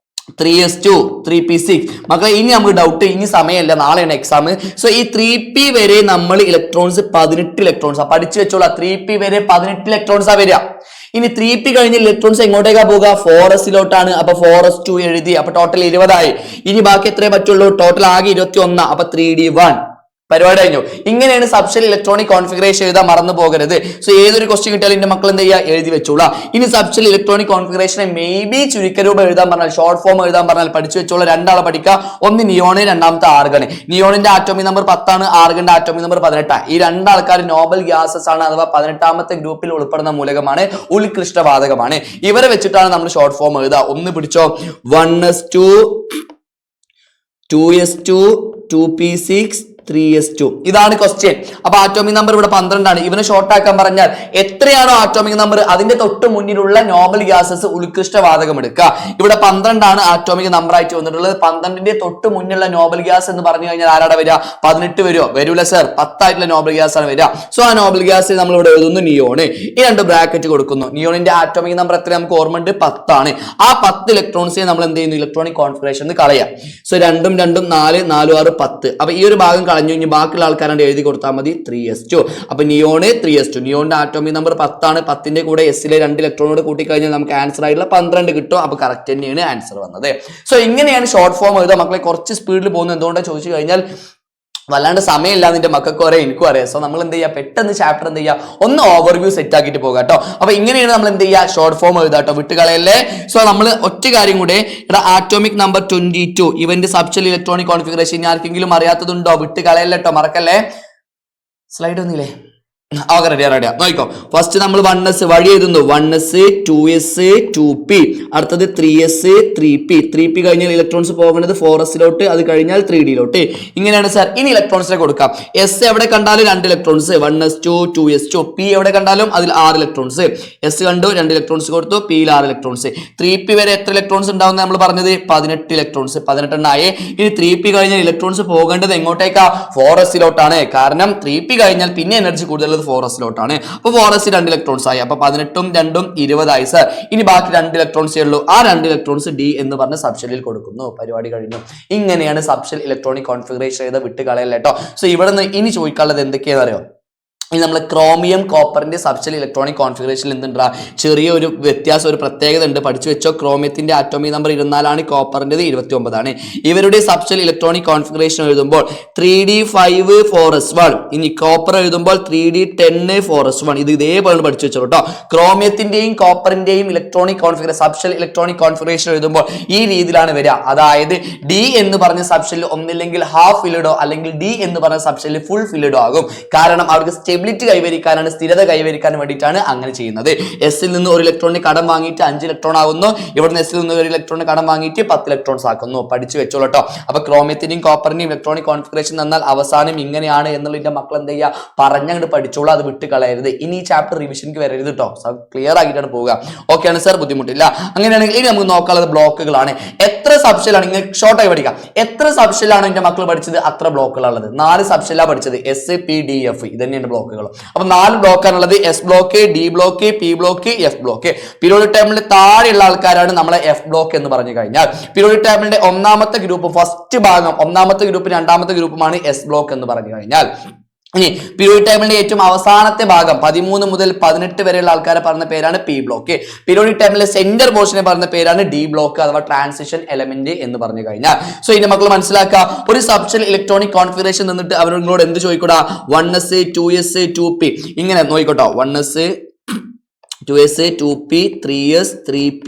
3s2 3p6 മക്കളെ. ഇനി നമുക്ക് ഡൗട്ട്, ഇനി സമയമല്ല, നാളെയാണ് എക്സാം. സോ ഈ 3p വരെ നമ്മൾ ഇലക്ട്രോൺസ് 18 ഇലക്ട്രോൺസ് പഠിച്ചു വെച്ചോളാം. 3p വരെ 18 ഇലക്ട്രോൺസാ വരിക. ഇനി 3p കഴിഞ്ഞ് ഇലക്ട്രോൺസ് എങ്ങോട്ടേക്കാ പോകുക? 4sലോട്ടാണ്. അപ്പൊ 4s2 എഴുതി. അപ്പൊ ടോട്ടൽ 20 ആയി. ഇനി ബാക്കി എത്രേ പറ്റുള്ളൂ? ടോട്ടൽ ആകെ 21. അപ്പൊ 3d1 പരിപാടി കഴിഞ്ഞു. ഇങ്ങനെയാണ് സബ്ഷെൽ ഇലക്ട്രോണിക് കോൺഫിഗറേഷൻ എഴുതാൻ മറന്നു പോകരുത്. സോ ഏതൊരു ക്വസ്റ്റ്യൻ കിട്ടിയാലും എന്റെ മക്കൾ എന്ത് ചെയ്യുക? എഴുതി വെച്ചോളാം. ഇനി സബ്ഷെൽ ഇലക്ട്രോണിക് കോൺഫിഗറേഷനെ മേ ബി ചുരുക്കരൂപം എഴുതാൻ പറഞ്ഞാൽ, ഷോർട്ട് ഫോം എഴുതാൻ പറഞ്ഞാൽ പഠിച്ചു വെച്ചോളാം. 2 ആളെ പഠിക്കുക. ഒന്ന് നിയോണ്, രണ്ടാമത്തെ ആർഗൺ. നിയോണിന്റെ ആറ്റോമിക് നമ്പർ 10 ആണ്, ആർഗന്റെ ആറ്റോമിക് നമ്പർ 18. ഈ 2 ആൾക്കാർ നോബൽ ഗ്യാസസ് ആണ്, അഥവാ 18ാമത്തെ ഗ്രൂപ്പിൽ ഉൾപ്പെടുന്ന മൂലകമാണ്, ഉത്കൃഷ്ടവാതകമാണ്. ഇവരെ വെച്ചിട്ടാണ് നമ്മൾ ഷോർട്ട് ഫോം എഴുതുക. ഒന്ന് പിടിച്ചോ. 1s2 2s2 2p6 3s2 ഇതാണ് ക്വസ്റ്റ്യൻ. അപ്പൊ ആറ്റോമിക് നമ്പർ ഇവിടെ 12 ആണ്. ഇവനെ ഷോർട്ട് ആക്കാൻ പറഞ്ഞാൽ എത്രയാണോ ആറ്റോമിക് നമ്പർ അതിന്റെ തൊട്ട് മുന്നിലുള്ള നോബൽ ഗ്യാസസ് ഉത്കൃഷ്ടവാതകം എടുക്കുക. ഇവിടെ 12 ആണ് ആറ്റോമിക് നമ്പർ ആയിട്ട് വന്നിട്ടുള്ളത്. 12ന്റെ തൊട്ട് മുന്നിലുള്ള നോബൽ ഗ്യാസ് എന്ന് പറഞ്ഞു കഴിഞ്ഞാൽ ആരാടെ വരിക? 18 വരുമോ? വരൂല സർ, 10 ആയിട്ടുള്ള നോബൽ ഗ്യാസ് ആണ് വരിക. സോ ആ നോബൽ ഗ്യാസ് നമ്മൾ ഇവിടെ എഴുതുന്നു നിയോണ്. ഈ 2 ബ്രാക്കറ്റ് കൊടുക്കുന്നു. നിയോണിന്റെ ആറ്റോമിക് നമ്പർ എത്ര നമുക്ക് ഓർമ്മ ഉണ്ട്? 10 ആണ്. ആ 10 ഇലക്ട്രോൺസിനെ നമ്മൾ എന്ത് ചെയ്യുന്നു? ഇലക്ട്രോണിക് കോൺഫിഗറേഷൻ കളയാം. സോ 2 2 4 4 6 10. അപ്പൊ ഈ ഒരു ഭാഗം കളഞ്ഞു. ഇനി ബാക്കിയുള്ള ആൾക്കാരാണ്ട് എഴുതി കൊടുത്താൽ മതി. 3s2. അപ്പൊ നിയോണ് 3s2. നിയോണിന്റെ ആറ്റോമിക് നമ്പർ 10 ആണ്. 10ന്റെ കൂടെ എസിലെ 2 ഇലക്ട്രോണോട് കൂട്ടിക്കഴിഞ്ഞാൽ നമുക്ക് ആൻസർ ആയിട്ടുള്ള 12 കിട്ടും. അപ്പൊ കറക്റ്റ് തന്നെയാണ് ആൻസർ വന്നത്. സോ ഇങ്ങനെയാണ് ഷോർട്ട് ഫോം എഴുതുക. മക്കളെ കുറച്ച് സ്പീഡിൽ പോകുന്നത് എന്തുകൊണ്ടാണ് ചോദിച്ചു കഴിഞ്ഞാൽ വല്ലാണ്ട് സമയമില്ല നിന്റെ മക്കൾക്ക് അറിയാം, എനിക്കും അറിയാം. സോ നമ്മൾ എന്ത് ചെയ്യുക, പെട്ടെന്ന് ചാപ്റ്റർ എന്ത് ചെയ്യുക, ഒന്ന് ഓവർവ്യൂ സെറ്റ് ആക്കിയിട്ട് പോകുക കേട്ടോ. അപ്പൊ ഇങ്ങനെയാണ് നമ്മൾ എന്ത് ചെയ്യുക, ഷോർട്ട് ഫോം എഴുതാം കേട്ടോ, വിട്ടുകളയല്ലേ. സോ നമ്മൾ ഒറ്റ കാര്യം കൂടെ, ഇവിടെ atomic number 22 event subshell electronic configuration ആർക്കെങ്കിലും അറിയാത്തതുണ്ടോ, വിട്ടുകളയല്ലേ കേട്ടോ, മറക്കല്ലേ. സ്ലൈഡ് ഒന്നില്ലേ, ഓക്കെ റെഡിയാ നോക്കിക്കോ. ഫസ്റ്റ് നമ്മൾ 1s വഴി എഴുതുന്നു, 1s 2s 2p, അടുത്തത് 3s 3p. 3p കഴിഞ്ഞാൽ ഇലക്ട്രോൺസ് പോകുന്നത് 4sലോട്ട്, അത് കഴിഞ്ഞാൽ 3dയിലോട്ട്. ഇങ്ങനെയാണ് സാർ. ഇനി ഇലക്ട്രോൺസിനെ കൊടുക്കാം. എസ് എവിടെ കണ്ടാലും 2 ഇലക്ട്രോൺസ്, 1s2 2s2. p എവിടെ കണ്ടാലും അതിൽ 6 ഇലക്ട്രോൺസ്. എസ് കണ്ടു, 2 ഇലക്ട്രോൺസ് കൊടുത്തു, പിയിൽ 6 ഇലക്ട്രോൺസ്. 3p വരെ എത്ര ഇലക്ട്രോൺസ് ഉണ്ടാവും നമ്മൾ പറഞ്ഞത്, 18 ഇലക്ട്രോൺസ്, 18 ആയേ. ഇനി 3p കഴിഞ്ഞാൽ ഇലക്ട്രോൺസ് പോകേണ്ടത് എങ്ങോട്ടേക്കാ, 4sലോട്ടാണ്. കാരണം 3p കഴിഞ്ഞാൽ പിന്നെ എനർജി കൂടുതൽ 4sലോട്ടാണ്. അപ്പൊ 4s 2 ഇലക്ട്രോൺസ് ആയി. അപ്പൊ 18ഉം 2ഉം 20 ആയി സർ. ഇനി ബാക്കി 2 ഇലക്ട്രോൺസേ ഉള്ളൂ. ആ 2 ഇലക്ട്രോൺസ് ഡി എന്ന് പറഞ്ഞ സബ്ഷെല്ലിൽ കൊടുക്കുന്നു. പരിപാടി കഴിഞ്ഞു. ഇങ്ങനെയാണ് സബ്ഷെൽ ഇലക്ട്രോണിക് കോൺഫിഗറേഷൻ ചെയ്ത വിട്ട് കളയല്ല കേട്ടോ. സോ ഇവിടെ നിന്ന് ഇനി ചോദിക്കാനുള്ളത് എന്തൊക്കെയാണെന്ന് അറിയോ, ഇനി നമ്മൾ ക്രോമിയം കോപ്പറിന്റെ സബ്ഷെൽ ഇലക്ട്രോണിക് കോൺഫിഗറേഷനിൽ എന്തുണ്ടാ, ചെറിയൊരു വ്യത്യാസം, ഒരു പ്രത്യേകത ഉണ്ട്, പഠിച്ചു വെച്ചോ. ക്രോമിയത്തിന്റെ ആറ്റോമിക് നമ്പർ 24 ആണ്, കോപ്പറിന്റെ 29 ആണ്. ഇവരുടെ സബ്ഷെൽ ഇലക്ട്രോണിക് കോൺഫിഗറേഷൻ എഴുതുമ്പോൾ 3d5 4s1, ഇനി കോപ്പർ എഴുതുമ്പോൾ 3d10 4s1. ഇത് ഇതേപോലെ പഠിച്ചു വെച്ചോ കേട്ടോ. ക്രോമിയത്തിന്റെയും കോപ്പറിന്റെയും electronic configuration subshell electronic configuration എഴുതുമ്പോൾ ഈ രീതിയിലാണ് വരിക. അതായത് ഡി എന്ന് പറഞ്ഞ സബ്ഷെൽ ഒന്നില്ലെങ്കിൽ ഹാഫ് ഫില്ലിഡോ അല്ലെങ്കിൽ ഡി എന്ന് പറഞ്ഞ സബ്ഷെൽ ഫുൾ ഫില്ലിഡോ ആകും. കാരണം അവർക്ക് സ്റ്റെബിലിറ്റി കൈവരിക്കാനാണ്, സ്ഥിരത കൈവരിക്കാൻ വേണ്ടിയിട്ടാണ് അങ്ങനെ ചെയ്യുന്നത്. എസിൽ നിന്ന് ഒരു ഇലക്ട്രോണിന് കടം വാങ്ങിയിട്ട് 5 ഇലക്ട്രോൺ ആകുന്നു. ഇവിടുന്ന് എസിൽ നിന്ന് ഒരു ഇലക്ട്രോണിന് കടം വാങ്ങിയിട്ട് 10 ഇലക്ട്രോൺസ് ആക്കുന്നു. പഠിച്ചു വെച്ചോളൂ കേട്ടോ. അപ്പൊ ക്രോമിയത്തിന്റെയും കോപ്പറിന്റെയും ഇലക്ട്രോണിക് കോൺഫിഗറേഷൻ എന്നാൽ അവസാനം ഇങ്ങനെയാണ് എന്നുള്ളതിന്റെ മക്കൾ എന്ത് ചെയ്യുക, പറഞ്ഞങ്ങോട്ട് പഠിച്ചോളൂ, അത് വിട്ട് കളയരുത്. ഇനി ഈ ചാപ്റ്റർ റിവിഷനിക്ക് വരരുത് കേട്ടോ. ക്ലിയർ ആക്കിയിട്ടാണ് പോവുക. ഓക്കെ ആണ് സാർ, ബുദ്ധിമുട്ടില്ല. അങ്ങനെയാണെങ്കിൽ ഇനി നമുക്ക് നോക്കാനുള്ളത് ബ്ലോക്കുകളാണ്. എത്ര സബ്ഷെല്ലാണ്, ഇങ്ങനെ ഷോർട്ടായി പഠിക്കാം. എത്ര സബ്ഷെല്ലാണ് എന്റെ മക്കൾ പഠിച്ചത്, അത്ര ബ്ലോക്കുകളുള്ളത്. 4 സബ്ഷെല്ലാണ് പഠിച്ചത്, എസ് പി ഡി എഫ്. ഇത് തന്നെയാണ് ബ്ലോക്കുകൾ. അപ്പൊ 4 ബ്ലോക്കാണുള്ളത്, S block, D block, P block, F block. Periodic ടേബിളിൽ താഴെയുള്ള ആൾക്കാരാണ് നമ്മളെ എഫ് ബ്ലോക്ക് എന്ന് പറഞ്ഞു കഴിഞ്ഞാൽ. പീരിയോഡിക് ടേബിളിന്റെ ഒന്നാമത്തെ ഗ്രൂപ്പ്, ഫസ്റ്റ് ഭാഗം, ഒന്നാമത്തെ ഗ്രൂപ്പ്, രണ്ടാമത്തെ ഗ്രൂപ്പുമാണ് എസ് ബ്ലോക്ക് എന്ന് പറഞ്ഞു കഴിഞ്ഞാൽ. ഇനി പീരിയോഡിക് ടേബിളിന്റെ ഏറ്റവും അവസാനത്തെ ഭാഗം 13 മുതൽ 18 വരെയുള്ള ആൾക്കാരെ പറഞ്ഞ പേരാണ് പി ബ്ലോക്ക്. പീരിയോഡിക് ടേബിളിലെ സെന്റർ പോർഷനെ പറഞ്ഞ പേരാണ് ഡി ബ്ലോക്ക് അഥവാ ട്രാൻസിഷൻ എലമെന്റ് എന്ന് പറഞ്ഞു കഴിഞ്ഞാൽ. സോ ഇതിന്റെ മക്കൾ മനസ്സിലാക്കുക, ഒരു സബ്ഷെൽ ഇലക്ട്രോണിക് കോൺഫിഗറേഷൻ നിന്നിട്ട് അവരോട് എന്ത് ചോദിക്കൂടാ, 1s 2s 2p ഇങ്ങനെ നോക്കിക്കോട്ടോ. 1s 2s 2p 3s 3p,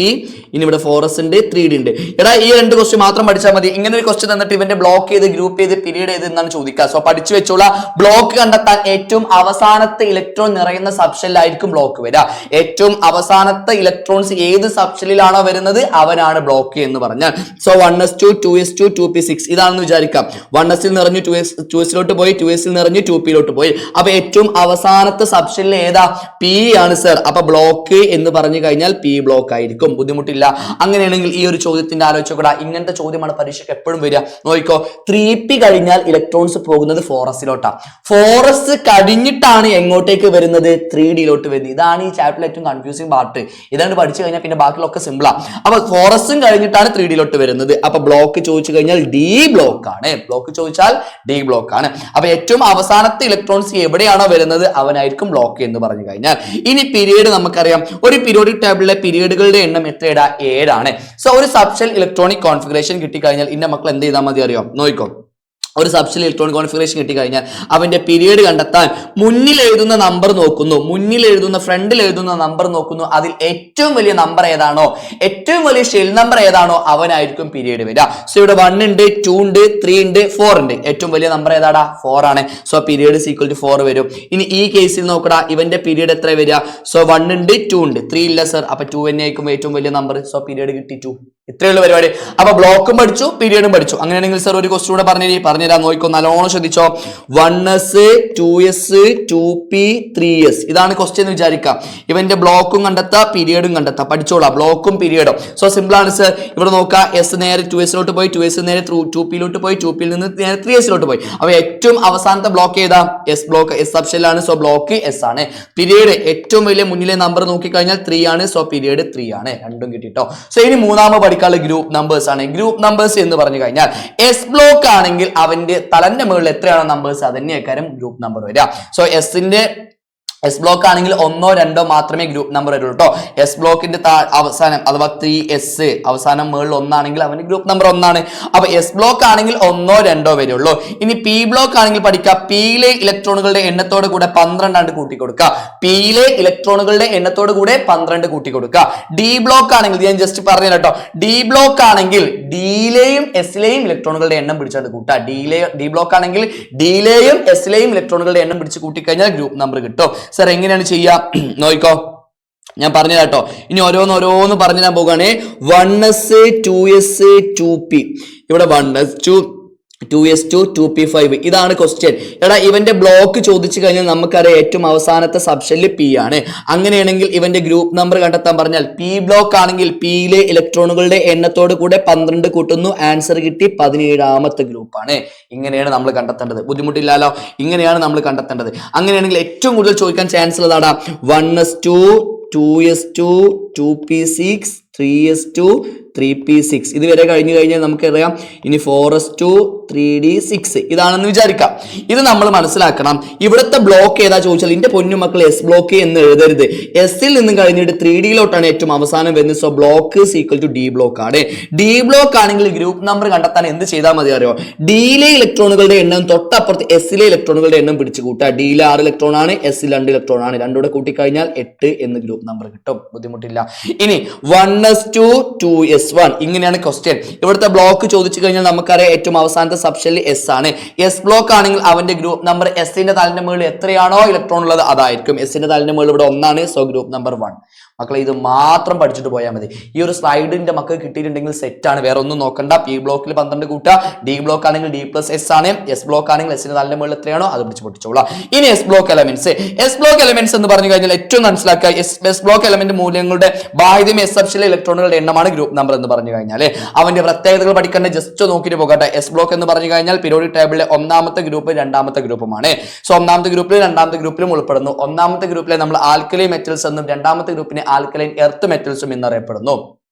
ഇനി ഇവിടെ 4s ഉണ്ട്, 3d ഉണ്ട്. എടാ ഈ 2 ക്വസ്റ്റ്യൻ മാത്രം പഠിച്ചാൽ മതി. ഇങ്ങനെ ഒരു ക്വസ്റ്റ്യൻ തന്നിട്ട് ഇവന്റെ ബ്ലോക്ക് ചെയ്ത്, ഗ്രൂപ്പ് ചെയ്ത്, പീരീഡ് ചെയ്ത് എന്നാണ് ചോദിക്കുക. സോ പഠിച്ചു വെച്ചോളാം. ബ്ലോക്ക് കണ്ടെത്താൻ ഏറ്റവും അവസാനത്തെ ഇലക്ട്രോൺ നിറയുന്ന സബ്ഷെല്ലായിരിക്കും ബ്ലോക്ക് വരിക. ഏറ്റവും അവസാനത്തെ ഇലക്ട്രോൺസ് ഏത് സബ്ഷെല്ലിലാണോ വരുന്നത് അവനാണ് ബ്ലോക്ക് എന്ന് പറഞ്ഞാൽ. സോ 1s2 2s2 2p6 ഇതാണെന്ന് വിചാരിക്കാം. 1s നിറഞ്ഞു 2sലോട്ട് പോയി, 2s നിറഞ്ഞു 2pലോട്ട് പോയി. അപ്പൊ ഏറ്റവും അവസാനത്തെ സബ്ഷെല്ലിൽ ഏതാ, പി ആണ് സർ. അപ്പൊ ബ്ലോക്ക് എന്ന് പറഞ്ഞു കഴിഞ്ഞാൽ പി ബ്ലോക്ക് ആയിരിക്കും. ബുദ്ധിമുട്ടില്ല. അങ്ങനെയാണെങ്കിൽ ഈ ഒരു ചോദ്യത്തിന്റെ ആലോചിച്ചുകൂടാ. ഇങ്ങനത്തെ ചോദ്യമാണ് പരീക്ഷയ്ക്ക് എപ്പോഴും വരിക. നോക്കിക്കോ, 3p കഴിഞ്ഞാൽ ഇലക്ട്രോൺസ് പോകുന്നത് 4sലോട്ടാ. 4s കഴിഞ്ഞിട്ടാണ് എങ്ങോട്ടേക്ക് വരുന്നത്, 3dയിലോട്ട് വരുന്നത്. ഇതാണ് ഈ ചാപ്റ്ററിൽ ഏറ്റവും കൺഫ്യൂസിംഗ് പാർട്ട്. ഇതാണ് പഠിച്ചു കഴിഞ്ഞാൽ പിന്നെ ബാക്കിയുള്ളൊക്കെ സിമ്പിളാ. അപ്പൊ 4s കഴിഞ്ഞിട്ടാണ് 3dയിലോട്ട് വരുന്നത്. അപ്പൊ ബ്ലോക്ക് ചോദിച്ചു കഴിഞ്ഞാൽ ഡി ബ്ലോക്ക് ആണ്. ബ്ലോക്ക് ചോദിച്ചാൽ ഡി ബ്ലോക്ക് ആണ്. അപ്പൊ ഏറ്റവും അവസാനത്തെ ഇലക്ട്രോൺസ് എവിടെയാണോ വരുന്നത് അവനായിരിക്കും ബ്ലോക്ക് എന്ന് പറഞ്ഞു കഴിഞ്ഞാൽ. ഇനി പീരീഡ് നമുക്കറിയാം. ഒരു പീരിയോഡിക് ടേബിളിലെ പീരീഡുകളുടെ എണ്ണം എത്രയാണ്, 7 ആണ്. സോ ഒരു സബ്ഷെൽ ഇലക്ട്രോണിക് കോൺഫിഗറേഷൻ കിട്ടിക്കഴിഞ്ഞാൽ ഇന്ന മക്കൾ എന്ത് ചെയ്താൽ മതി അറിയോ, നോക്കിക്കോ. ഒരു സബ്ഷെൽ ഇലക്ട്രോണിക് കോൺഫിഗറേഷൻ കിട്ടിക്കഴിഞ്ഞാൽ അവന്റെ പീരീഡ് കണ്ടെത്താൻ മുന്നിൽ എഴുതുന്ന നമ്പർ നോക്കുന്നു, മുന്നിൽ എഴുതുന്ന ഫ്രണ്ടിൽ എഴുതുന്ന നമ്പർ നോക്കുന്നു. അതിൽ ഏറ്റവും വലിയ നമ്പർ ഏതാണോ, ഏറ്റവും വലിയ ഷെൽ നമ്പർ ഏതാണോ അവനായിരിക്കും പീരീഡ് വരിക. സോ ഇവിടെ 1 ഉണ്ട്, 2 ഉണ്ട്, 3 ഉണ്ട്, 4 ഉണ്ട്. ഏറ്റവും വലിയ നമ്പർ ഏതാടാ, 4 ആണ്. സോ പീരീഡ് ഈക്വൽ ടു 4 വരും. ഇനി ഈ കേസിൽ നോക്കടാ, ഇവന്റെ പീരീഡ് എത്ര വരിക, സോ 1 ഉണ്ട്, 2 ഉണ്ട്, 3 ഇല്ല സർ. അപ്പൊ 2 തന്നെ ആയിരിക്കും ഏറ്റവും വലിയ നമ്പർ. സോ പീരീഡ് കിട്ടി 2. ഇത്രയുള്ള പരിപാടി. അപ്പൊ ബ്ലോക്കും പഠിച്ചു, പീരീഡും പഠിച്ചു. അങ്ങനെയാണെങ്കിൽ സർ ഒരു ക്വസ്റ്റ്യൻ കൂടെ പറഞ്ഞുതരാം. നോക്കിക്കോ, നല്ലോണം ശ്രദ്ധിച്ചോ. 1s 2s 2p 3s ഇതാണ് ക്വസ്റ്റ്യൻ എന്ന് വിചാരിക്കാം. ഇവന്റെ ബ്ലോക്കും കണ്ടെത്താ, പീരീഡും കണ്ടെത്താ. പഠിച്ചോളാം ബ്ലോക്കും പീരീഡും. സോ സിമ്പിൾ ആണ് സർ. ഇവിടെ നോക്കാം, എസ് നേരെ 2sലോട്ട് പോയി, 2s നേരെ 2pലോട്ട് പോയി, 2pയിൽ നിന്ന് നേരെ 3sലോട്ട് പോയി. അപ്പൊ ഏറ്റവും അവസാനത്തെ ബ്ലോക്ക് ഏതാ, എസ് ബ്ലോക്ക്, എസ് സബ്ഷെല്ലാണ്. സോ ബ്ലോക്ക് എസ് ആണ്. പീരീഡ് ഏറ്റവും വലിയ മുന്നിലെ നമ്പർ നോക്കിക്കഴിഞ്ഞാൽ 3 ആണ്. സോ പീരീഡ് 3 ആണ്. രണ്ടും കിട്ടിട്ടോ. സോ ഇനി മൂന്നാമത് പഠിക്കാനുള്ള ഗ്രൂപ്പ് നമ്പേഴ്സ് ആണ്. ഗ്രൂപ്പ് നമ്പേഴ്സ് എന്ന് പറഞ്ഞു കഴിഞ്ഞാൽ എസ് ബ്ലോക്ക് ആണെങ്കിൽ അവന്റെ തലന്റെ മുകളിൽ എത്രയാണോ നമ്പേഴ്സ് അത് തന്നെയായിരിക്കും ഗ്രൂപ്പ് നമ്പർ വരിക. സോ എസിന്റെ എസ് ബ്ലോക്ക് ആണെങ്കിൽ 1 or 2 മാത്രമേ ഗ്രൂപ്പ് നമ്പർ വരുള്ളൂ കേട്ടോ. എസ് ബ്ലോക്കിന്റെ അവസാനം അഥവാ 3S അവസാനം മുകളിൽ 1 ആണെങ്കിൽ അവന് ഗ്രൂപ്പ് നമ്പർ 1 ആണ്. അപ്പൊ എസ് ബ്ലോക്ക് ആണെങ്കിൽ 1 or 2 വരുള്ളൂ. ഇനി പി ബ്ലോക്ക് ആണെങ്കിൽ പഠിക്കുക, പിയിലെ ഇലക്ട്രോണുകളുടെ എണ്ണത്തോട് കൂടെ 12 കൂട്ടി കൊടുക്കുക. പിയിലെ ഇലക്ട്രോണുകളുടെ എണ്ണത്തോട് കൂടെ 12 കൂട്ടി കൊടുക്കുക. ഡി ബ്ലോക്ക് ആണെങ്കിൽ ഞാൻ ജസ്റ്റ് പറഞ്ഞു കേട്ടോ, ഡി ബ്ലോക്ക് ആണെങ്കിൽ ഡിയിലെയും എസിലെയും ഇലക്ട്രോണുകളുടെ എണ്ണം പിടിച്ചാണ് കൂട്ടുക. ഡി ബ്ലോക്ക് ആണെങ്കിൽ ഡിയിലെയും എസിലെയും ഇലക്ട്രോണുകളുടെ എണ്ണം പിടിച്ച് കൂട്ടിക്കഴിഞ്ഞാൽ ഗ്രൂപ്പ് നമ്പർ കിട്ടും. സർ എങ്ങനെയാണ് ചെയ്യുക നോക്കിക്കോ, ഞാൻ പറഞ്ഞു കേട്ടോ. ഇനി ഓരോന്ന് പറഞ്ഞു ഞാൻ പോകുകയാണെ. 1s 2s 2p, ഇവിടെ 1s 2s2 2p5 ഇതാണ് ക്വസ്റ്റ്യൻ. എടാ ഇവന്റെ ബ്ലോക്ക് ചോദിച്ചു കഴിഞ്ഞാൽ നമുക്കറിയാം ഏറ്റവും അവസാനത്തെ സബ്ഷനിൽ പി ആണ്. അങ്ങനെയാണെങ്കിൽ ഇവന്റെ ഗ്രൂപ്പ് നമ്പർ കണ്ടെത്താൻ പറഞ്ഞാൽ പി ബ്ലോക്ക് ആണെങ്കിൽ പിയിലെ ഇലക്ട്രോണുകളുടെ എണ്ണത്തോട് കൂടെ 12 കൂട്ടുന്നു, ആൻസർ കിട്ടി 17ാമത്തെ ഗ്രൂപ്പാണ്. ഇങ്ങനെയാണ് നമ്മൾ കണ്ടെത്തേണ്ടത്. ബുദ്ധിമുട്ടില്ലല്ലോ, ഇങ്ങനെയാണ് നമ്മൾ കണ്ടെത്തേണ്ടത്. അങ്ങനെയാണെങ്കിൽ ഏറ്റവും കൂടുതൽ ചോദിക്കാൻ ചാൻസ് ഉള്ളതാണ് 1s2 2s2 2p6 3s2 3p6 ഇതുവരെ കഴിഞ്ഞു കഴിഞ്ഞാൽ നമുക്കറിയാം. ഇനി 4s2 3d6 ഇതാണെന്ന് വിചാരിക്കാം. ഇത് നമ്മൾ മനസ്സിലാക്കണം. ഇവിടുത്തെ ബ്ലോക്ക് ഏതാ ചോദിച്ചാൽ എന്റെ പൊന്നു മക്കൾ എസ് ബ്ലോക്ക് എന്ന് എഴുതരുത്. എസിൽ നിന്നും കഴിഞ്ഞിട്ട് 3ഡിയിലോട്ടാണ് ഏറ്റവും അവസാനം വരുന്നത്. So block equal to D block ആണ്. ഡി ബ്ലോക്ക് ആണെങ്കിൽ ഗ്രൂപ്പ് നമ്പർ കണ്ടെത്താൻ എന്ത് ചെയ്താൽ മതി അറിയോ? ഡിയിലെ ഇലക്ട്രോണുകളുടെ എണ്ണം തൊട്ടപ്പുറത്ത് എസിലെ ഇലക്ട്രോണുകളുടെ എണ്ണം പിടിച്ചു കൂട്ടുക. ഡിയിലെ 6 ഇലക്ട്രോൺ ആണ്, എസിൽ 2 ഇലക്ട്രോൺ ആണ്. രണ്ടൂടെ കൂട്ടിക്കഴിഞ്ഞാൽ 8 എന്ന് ഗ്രൂപ്പ് നമ്പർ കിട്ടും. ബുദ്ധിമുട്ടില്ല. ഇനി 1s2 2s1 ഇങ്ങനെയാണ് ക്വസ്റ്റ്യൻ. ഇവിടുത്തെ ബ്ലോക്ക് ചോദിച്ചു കഴിഞ്ഞാൽ നമുക്കറിയാം ഏറ്റവും അവസാനത്തെ സബ്ഷനിൽ എസ് ആണ്. എസ് ബ്ലോക്ക് ആണെങ്കിൽ അവന്റെ ഗ്രൂപ്പ് നമ്പർ എസിന്റെ തലിന്റെ മുകളിൽ എത്രയാണോ ഇലക്ട്രോൺ ഉള്ളത് അതായിരിക്കും. എസിന്റെ തലിന്റെ മുകളിൽ ഇവിടെ 1 ആണ്. So group number 1. മക്കളെ ഇത് മാത്രം പഠിച്ചിട്ട് പോയാൽ മതി. ഈ ഒരു സ്ലൈഡിന്റെ മക്കൾ കിട്ടിയിട്ടുണ്ടെങ്കിൽ സെറ്റ് ആണ്. വേറെ ഒന്നും നോക്കണ്ട. പി ബ്ലോക്കിൽ 12 കൂട്ടുക. ഡി ബ്ലോക്ക് ആണെങ്കിൽ D+S ആണ്. എസ് ബ്ലോക്ക് ആണെങ്കിൽ എസിന്റെ തലിന്റെ മുകളിൽ എത്രയാണോ അത് പിടിച്ച് പൊട്ടിച്ചോളാം. ഇനി S block elements. S block elements എന്ന് പറഞ്ഞു കഴിഞ്ഞാൽ ഏറ്റവും മനസ്സിലാക്കുക, എസ് ബ്ലോക്ക് എലമെന്റ് മൂല്യങ്ങളുടെ ബാഹ്യം എസ് സബ്ഷനിലെ ഇലക്ട്രോണുകളുടെ എണ്ണമാണ് ഗ്രൂപ്പ് നമ്പർ എന്ന് പറഞ്ഞു കഴിഞ്ഞാൽ. അവന്റെ പ്രത്യേകതകൾ പഠിക്കേണ്ട ജസ്റ്റ് നോക്കിയിട്ട് പോകട്ടെ. എസ് ബ്ലോക്ക് എന്ന് പറഞ്ഞു കഴിഞ്ഞാൽ പീരിയോഡിക് ടേബിളിലെ 1ാമത്തെ ഗ്രൂപ്പ് 2ാമത്തെ ഗ്രൂപ്പുമാണ്. സോ 1ാമത്തെ ഗ്രൂപ്പിലും 2ാമത്തെ ഗ്രൂപ്പിലും ഉൾപ്പെടുന്നു. 1ാമത്തെ ഗ്രൂപ്പിലെ നമ്മൾ ആൽക്കലൈൻ മെറ്റൽസ് എന്നും 2ാമത്തെ ഗ്രൂപ്പിനെ ആൽക്കലൈൻ എർത്ത് മെറ്റൽസും എന്നറിയപ്പെടുന്നു.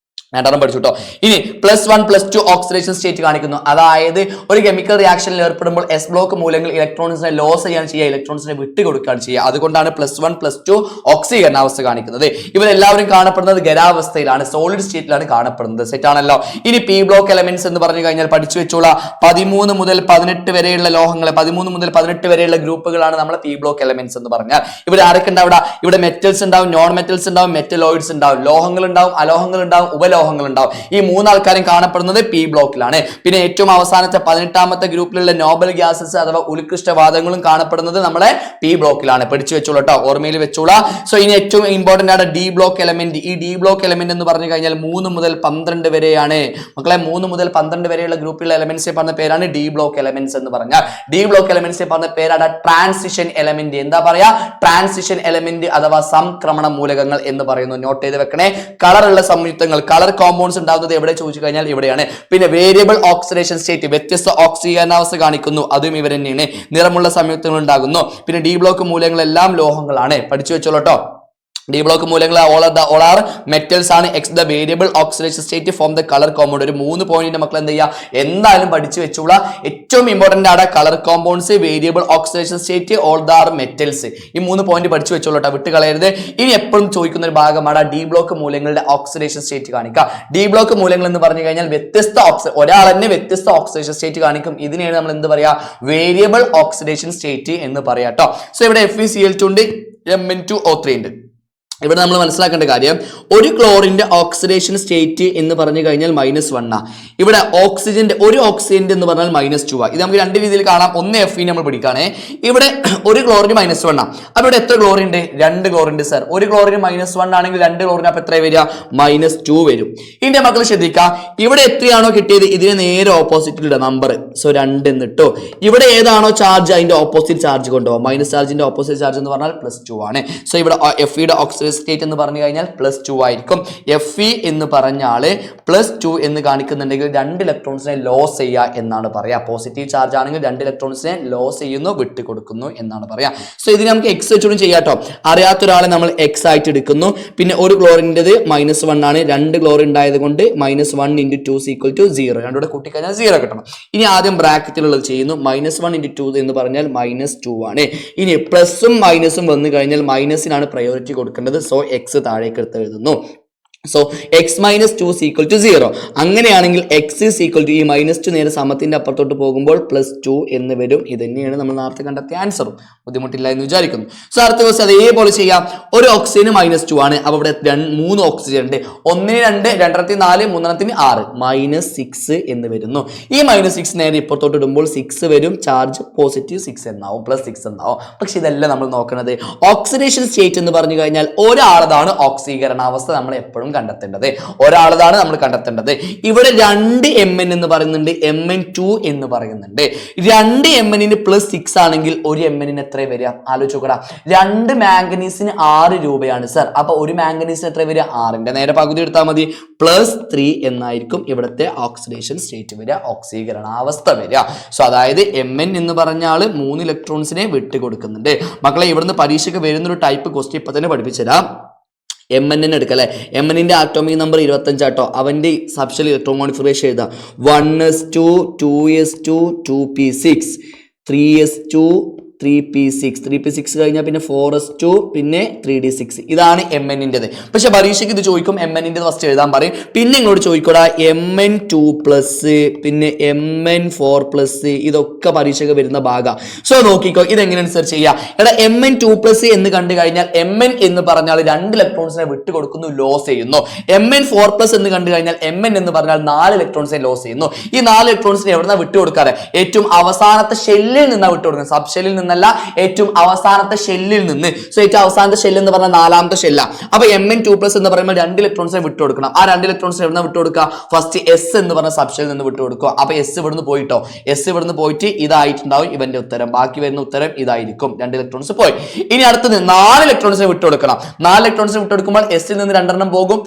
രണ്ടെണ്ണം പഠിച്ചു കേട്ടോ. ഇനി +1 +2 ഓക്സിഡേഷൻ സ്റ്റേറ്റ് കാണിക്കുന്നു. അതായത് ഒരു കെമിക്കൽ റിയാക്ഷനിൽ ഏർപ്പെടുമ്പോൾ എസ് ബ്ലോക്ക് മൂലങ്ങൾ ഇലക്ട്രോൺസിനെ ലോസ് ചെയ്യാണ് ചെയ്യുക, ഇലക്ട്രോൺസിനെ വിട്ടുകൊടുക്കുകയാണ് ചെയ്യുക. അതുകൊണ്ടാണ് +1 +2 ഓക്സീകരണാവസ്ഥ കാണിക്കുന്നത്. ഇവരെല്ലാവരും കാണപ്പെടുന്നത് ഖരാവസ്ഥയിലാണ്, സോളിഡ് സ്റ്റേറ്റിലാണ് കാണപ്പെടുന്നത്. സെറ്റ് ആണല്ലോ. ഇനി പി ബ്ലോക്ക് എലമെന്റ്സ് എന്ന് പറഞ്ഞു കഴിഞ്ഞാൽ പഠിച്ചു വെച്ചോളാം. 13 മുതൽ 18 വരെയുള്ള ലോഹങ്ങൾ, 13 മുതൽ 18 വരെയുള്ള ഗ്രൂപ്പുകളാണ് നമ്മളെ പി ബ്ലോക്ക് എലമെന്റ്സ് എന്ന് പറഞ്ഞാൽ. ഇവിടെ ആരൊക്കെ ഉണ്ടാവും? ഇവിടെ മെറ്റൽസ് ഉണ്ടാവും, നോൺ മെറ്റൽസ് ഉണ്ടാവും, മെറ്റലോയിഡ്സ് ഉണ്ടാവും, ലോഹങ്ങൾ ഉണ്ടാവും, അലോഹങ്ങൾ ഉണ്ടാവും, ഉപലോഹങ്ങൾ ഉണ്ടാവും. ഈ 3 ആൾക്കാരും കാണപ്പെടുന്നത് പി ബ്ലോക്കിലാണ്. പിന്നെ ഏറ്റവും അവസാനത്തെ 18ാമത്തെ ഗ്രൂപ്പിലുള്ള നോബൽ ഗ്യാസസ് അഥവാ ഉത്കൃഷ്ടവാതങ്ങളും കാണപ്പെടുന്നത് നമ്മളെ പി ബ്ലോക്കിലാണ്. പഠിച്ചു വെച്ചോളൂ കേട്ടോ, ഓർമ്മയിൽ വെച്ചോളാം. സോ ഇനി ഏറ്റവും ഇമ്പോർട്ടന്റ് ആണ് ഡി ബ്ലോക്ക് എലമെന്റ്. ഈ ഡി ബ്ലോക്ക് എലമെന്റ് എന്ന് പറഞ്ഞു കഴിഞ്ഞാൽ 3 മുതൽ 12 വരെയാണ് മക്കളെ. 3 മുതൽ 12 വരെയുള്ള ഗ്രൂപ്പിലുള്ള എലമെന്റ്സിനെ പറഞ്ഞ പേരാണ് ഡി ബ്ലോക്ക് എലമെന്റ്സ് എന്ന് പറഞ്ഞാൽ. ഡി ബ്ലോക്ക് എലമെന്റ്സിനെ പറഞ്ഞ പേരാണ് ട്രാൻസിഷൻ എലമെന്റ്. എന്താ പറയാ? ട്രാൻസിഷൻ എലമെന്റ് അഥവാ സംക്രമണ മൂലകങ്ങൾ എന്ന് പറയുന്നു. നോട്ട് ചെയ്ത് വെക്കണേ. കളറുള്ള സംയുക്തങ്ങൾ, കളർ കോമ്പൗണ്ട്സ് ഉണ്ടാകുന്നത് എവിടെ ചോദിച്ചു കഴിഞ്ഞാൽ ഇവിടെയാണ്. പിന്നെ വേരിയബിൾ ഓക്സിഡേഷൻ സ്റ്റേറ്റ്, വ്യത്യസ്ത ഓക്സീകരണാവസ്ഥ കാണിക്കുന്നു, അതും ഇവർ തന്നെയാണ്. നിറമുള്ള സംയുക്തങ്ങൾ ഉണ്ടാകുന്നു. പിന്നെ ഡി ബ്ലോക്ക് മൂലകങ്ങളെല്ലാം ലോഹങ്ങളാണ്. പഠിച്ചു വെച്ചോളൂ കേട്ടോ. ഡി ബ്ലോക്ക് മൂലങ്ങൾ all are metals ആണ്. X the variable oxidation state form the color compound. ഒരു 3 പോയിന്റിന്റെ മക്കൾ എന്ത് ചെയ്യുക, എന്തായാലും പഠിച്ചു വെച്ചോളൂ. ഏറ്റവും ഇമ്പോർട്ടന്റ് ആണ് colour compounds, variable oxidation state, all the metals. ഈ 3 പോയിന്റ് പഠിച്ചു വെച്ചോളൂ കേട്ടോ, വിട്ട് കളയരുത്. ഇനി എപ്പോഴും ചോദിക്കുന്ന ഒരു ഭാഗമാണ് ഡി ബ്ലോക്ക് മൂലങ്ങളുടെ ഓക്സിഡേഷൻ സ്റ്റേറ്റ് കാണിക്കുക. ഡി ബ്ലോക്ക് മൂലങ്ങൾ എന്ന് പറഞ്ഞു കഴിഞ്ഞാൽ ഒരാൾ തന്നെ വ്യത്യസ്ത ഓക്സിഡേഷൻ സ്റ്റേറ്റ് കാണിക്കും. ഇതിനെയാണ് നമ്മൾ എന്ത് പറയാ? വേരിയബിൾ ഓക്സിഡേഷൻ സ്റ്റേറ്റ് എന്ന് പറയാം കേട്ടോ. സോ ഇവിടെ FeCl2 ഉണ്ട്, Mn2O3 ഉണ്ട്. ഇവിടെ നമ്മൾ മനസ്സിലാക്കേണ്ട കാര്യം, ഒരു ക്ലോറിന്റെ ഓക്സിഡേഷൻ സ്റ്റേറ്റ് എന്ന് പറഞ്ഞു കഴിഞ്ഞാൽ -1 ഇവിടെ ഓക്സിജന്റെ ഒരു ഓക്സിജന്റെ എന്ന് പറഞ്ഞാൽ -2 ഇത് നമുക്ക് 2 രീതിയിൽ കാണാം. ഒന്ന് Fe നമ്മൾ പഠിക്കുകയാണേ. ഇവിടെ ഒരു ക്ലോറിന് -1 അപ്പൊ ഇവിടെ എത്ര ക്ലോറിൻ ഉണ്ട്? 2 ക്ലോറിൻ ഉണ്ട് സർ. ഒരു ക്ലോറിന് -1 ആണെങ്കിൽ 2 ക്ലോറിന് അപ്പൊ എത്ര വരിക? -2 വരും. ഇതിന്റെ മക്കൾ ശ്രദ്ധിക്കാം, ഇവിടെ എത്രയാണോ കിട്ടിയത് ഇതിന് നേരെ ഓപ്പോസിറ്റിലുള്ള നമ്പർ, സോ 2 എന്നിട്ടോ. ഇവിടെ ഏതാണോ ചാർജ് അതിന്റെ ഓപ്പോസിറ്റ് ചാർജ് കൊണ്ടുപോകും. മൈനസ് ചാർജിന്റെ ഓപ്പോസിറ്റ് ചാർജ് എന്ന് പറഞ്ഞാൽ +2 ആണ്. സോ ഇവിടെ Feയുടെ ഓക്സിജൻ ഓക്സിഡേഷൻ സ്റ്റേറ്റ് എന്ന് പറഞ്ഞു കഴിഞ്ഞാൽ +2 ആയിരിക്കും. Fe എന്ന് പറഞ്ഞാൽ +2 എന്ന് കാണിക്കുന്നുണ്ടെങ്കിൽ 2 ഇലക്ട്രോൺസിനെ ലോസ് ചെയ്യുക എന്നാണ് പറയാ. പോസിറ്റീവ് ചാർജ് ആണെങ്കിൽ 2 ഇലക്ട്രോൺസിനെ ലോസ് ചെയ്യുന്നു, വിട്ടുകൊടുക്കുന്നു എന്നാണ് പറയാ. സോ ഇതിന് നമുക്ക് എക്സ് വെച്ചോടും ചെയ്യാട്ടോ. അറിയാത്ത ഒരാളെ നമ്മൾ എക്സ് ആയിട്ട് എടുക്കുന്നു. പിന്നെ ഒരു ക്ലോറിൻ്റെത് -1 ആണ്. 2 ക്ലോറിൻ ഉണ്ടായത് കൊണ്ട് -1 × 2 = 0. രണ്ടോടെ കൂട്ടിക്കഴിഞ്ഞാൽ 0 കിട്ടണം. ഇനി ആദ്യം ബ്രാക്കറ്റിലുള്ളത് ചെയ്യുന്നു. -1 × 2 എന്ന് പറഞ്ഞാൽ -2 ആണ്. ഇനി പ്ലസും മൈനസും വന്നു കഴിഞ്ഞാൽ മൈനസിനാണ് പ്രയോറിറ്റി കൊടുക്കേണ്ടത്. സോ എക്സ് താഴേക്ക് എടുത്ത് എഴുതുന്നു. So x - 2 = 0. അങ്ങനെയാണെങ്കിൽ x = ഈ -2 നേരെ സമത്തിന്റെ അപ്പുറത്തോട്ട് പോകുമ്പോൾ +2 എന്ന് വരും. ഇത് തന്നെയാണ് നമ്മൾ നേരത്തെ കണ്ടെത്തിയ ആൻസറും. ബുദ്ധിമുട്ടില്ല എന്ന് വിചാരിക്കുന്നു. സോ അടുത്ത ദിവസം അതേപോലെ ചെയ്യാം. ഒരു ഓക്സിജന് -2 ആണ്. അപ്പൊ ഇവിടെ 3 ഓക്സിജൻ ഉണ്ട്. 1 2 2 4 3 6 -6 എന്ന് വരുന്നു. ഈ -6 നേരെ ഇപ്പുറത്തോട്ട് ഇടുമ്പോൾ 6 വരും. ചാർജ് പോസിറ്റീവ് 6 എന്നാവും, +6 എന്നാവും. പക്ഷെ ഇതല്ല നമ്മൾ നോക്കുന്നത്. ഓക്സിഡേഷൻ സ്റ്റേറ്റ് എന്ന് പറഞ്ഞു കഴിഞ്ഞാൽ ഒരാളതാണ് ഓക്സീകരണാവസ്ഥ നമ്മൾ എപ്പോഴും കണ്ടെത്തേണ്ടത്. ഒരാളതാണ് നമ്മൾ കണ്ടെത്തേണ്ടത്. ഇവിടെ 2 Mn എന്ന് പറയുന്നുണ്ട്, Mn2 എന്ന് പറയുന്നുണ്ട്. 2 Mn +6 ആണെങ്കിൽ ഒരു Mn എത്ര വരിക ആലോചിക്കടാ. 2 മാംഗനീസിന് 6 രൂപയാണ് സർ. അപ്പൊ ഒരു മാംഗനീസിന് എത്ര വരിക? 6ന്റെ നേരെ പകുതി എടുത്താൽ മതി. +3 എന്നായിരിക്കും ഇവിടുത്തെ ഓക്സിഡേഷൻ സ്റ്റേറ്റ് വരിക, ഓക്സീകരണാവസ്ഥ വരിക. സോ അതായത് Mn എന്ന് പറഞ്ഞാൽ 3 ഇലക്ട്രോൺസിനെ വിട്ടുകൊടുക്കുന്നുണ്ട്. മക്കളെ ഇവിടുന്ന് പരീക്ഷയ്ക്ക് വരുന്നൊരു ടൈപ്പ് ക്വസ്റ്റ്യൻ ഇപ്പൊ തന്നെ പഠിപ്പിച്ചുതരാം. Mn എടുക്കല്ലേ. Mn ആറ്റോമിക് നമ്പർ 25 ആട്ടോ. അവന്റെ സബ്ഷെൽ ഇലക്ട്രോൺ കോൺഫിഗറേഷൻ എഴുതാം. 1s2 2s2 2p6 3s2 3p6 3p6 കഴിഞ്ഞാൽ പിന്നെ 4s2 പിന്നെ 3d6. ഇതാണ് Mn. പക്ഷെ പരീക്ഷയ്ക്ക് ഇത് ചോദിക്കും. Mn ഫസ്റ്റ് എഴുതാൻ പറയും. പിന്നെ ഇങ്ങോട്ട് ചോദിക്കൂടാ Mn2+, പിന്നെ Mn4+. ഇതൊക്കെ പരീക്ഷയ്ക്ക് വരുന്ന ഭാഗം. സോ നോക്കിക്കോ ഇതെങ്ങനെ സെർച്ച് ചെയ്യാം. എടാ Mn2+ എന്ന് കണ്ടു കഴിഞ്ഞാൽ Mn എന്ന് പറഞ്ഞാൽ 2 ഇലക്ട്രോൺസിനെ വിട്ടുകൊടുക്കുന്നു, ലോസ് ചെയ്യുന്നു. Mn4+ എന്ന് കണ്ടു കഴിഞ്ഞാൽ Mn എന്ന് പറഞ്ഞാൽ 4 ഇലക്ട്രോൺസിനെ ലോസ് ചെയ്യുന്നു. ഈ 4 ഇലക്ട്രോൺസിനെ എവിടുന്ന വിട്ടുകൊടുക്കാറ്? ഏറ്റവും അവസാനത്തെ ഷെല്ലിൽ നിന്നാണ് വിട്ടുകൊടുക്കുന്നത്. സബ് ഷെല്ലിൽ നിന്നല്ല, ഏറ്റവും അവസാനത്തെ ഷെല്ലിൽ നിന്ന്. സോ ഏറ്റവും അവസാനത്തെ ഷെല്ല് എന്ന് പറഞ്ഞാൽ 4ാമത്തെ ഷെല്ല. അപ്പൊ Mn2+ എന്ന് പറയുമ്പോൾ 2 ഇലക്ട്രോൺസിനെ വിട്ടുകൊടുക്കണം. ആ 2 ഇലക്ട്രോൺസിനെ എവിടെ നിന്ന് വിട്ടുകൊടുക്കുക? ഫസ്റ്റ് S എന്ന് പറഞ്ഞ സബ് ഷെല്ലിൽ നിന്ന് വിട്ടുകൊടുക്കുക. അപ്പൊ S ഇവിടുന്ന് പോയിട്ടോ. S ഇവിടുന്ന് പോയിട്ട് ഇതായിട്ടുണ്ടാവും ഇവന്റെ ഉത്തരം. ബാക്കി വരുന്ന ഉത്തരം ഇതായിരിക്കും. 2 ഇലക്ട്രോൺസ് പോയി. ഇനി അടുത്തത് 4 ഇലക്ട്രോൺസിനെ വിട്ടുകൊടുക്കണം. 4 ഇലക്ട്രോൺസിനെ വിട്ടുകൊടുക്കുമ്പോൾ S ൽ നിന്ന് 2 പോകും.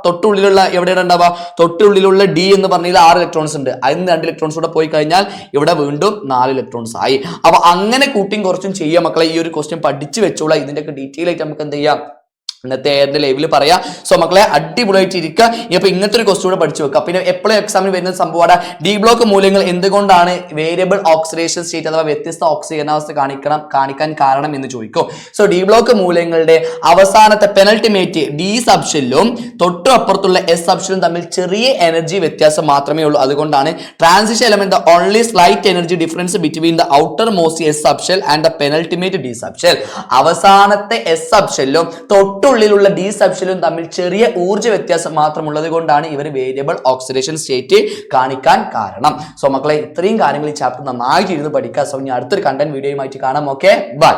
തൊട്ടുള്ളിലുള്ള എവിടെയാണ് ഉണ്ടാവുക? തൊട്ടുള്ളിലുള്ള D എന്ന് പറഞ്ഞാൽ 6 ഇലക്ട്രോൺസ് ഉണ്ട്. അതിന് 2 ഇലക്ട്രോൺസ് കൂടെ പോയി കഴിഞ്ഞാൽ ഇവിടെ വീണ്ടും 4 ഇലക്ട്രോൺസ് ആയി. അപ്പൊ അങ്ങനെ കൂട്ടിയും കുറച്ചും ചെയ്യാം മക്കളെ. ഈ ഒരു ക്വസ്റ്റ്യൻ പഠിച്ചു വെച്ചോളാം. ഇതിന്റെയൊക്കെ ഡീറ്റെയിൽ ആയിട്ട് നമുക്ക് എന്ത് ചെയ്യാം ഇന്നത്തെ എയറിന്റെ ലൈവിൽ പറയാം. സോ മക്കളെ അടിപൊളിയായിട്ട് ഇരിക്കുക. ഇപ്പൊ ഇങ്ങനത്തെ ഒരു ക്വസ്റ്റ്യൻ കൂടെ പഠിച്ചു വെക്കുക. പിന്നെ എപ്പോഴും എക്സാമിന് വരുന്ന സംഭവമാണ് ഡി ബ്ലോക്ക് മൂല്യങ്ങൾ എന്തുകൊണ്ടാണ് വേരിയബിൾ ഓക്സിഡേഷൻ സ്റ്റേറ്റ് അഥവാ വ്യത്യസ്ത ഓക്സീകരണാവസ്ഥ കാണിക്കാൻ കാരണം എന്ന് ചോദിക്കും. സോ ഡി ബ്ലോക്ക് മൂല്യങ്ങളുടെ അവസാനത്തെ പെനൾട്ടിമേറ്റ് ഡി സബ്ഷെല്ലും തൊട്ടു അപ്പുറത്തുള്ള എസ് സബ്ഷെല്ലും തമ്മിൽ ചെറിയ എനർജി വ്യത്യാസം മാത്രമേ ഉള്ളൂ. അതുകൊണ്ടാണ് transition element only slight energy difference between the outermost S subshell and the penultimate D subshell. അവസാനത്തെ എസ് സബ്ഷെല്ലും തൊട്ടുള്ളിലുള്ള ഡി സബ്ഷെല്ലും തമ്മിൽ ചെറിയ ഊർജ്ജ വ്യത്യാസം മാത്രമുള്ളത് കൊണ്ടാണ് ഇവർ വേരിയബിൾ ഓക്സിഡേഷൻ സ്റ്റേറ്റ് കാണിക്കാൻ കാരണം. സോ മക്കളെ ഇത്രയും കാര്യങ്ങൾ ഈ ചാപ്റ്റർ നന്നായിട്ട് ഇരുന്ന് പഠിക്കുക. സോ ഇനി അടുത്തൊരു കണ്ടന്റ് വീഡിയോയുമായിട്ട് കാണാം. Okay bye.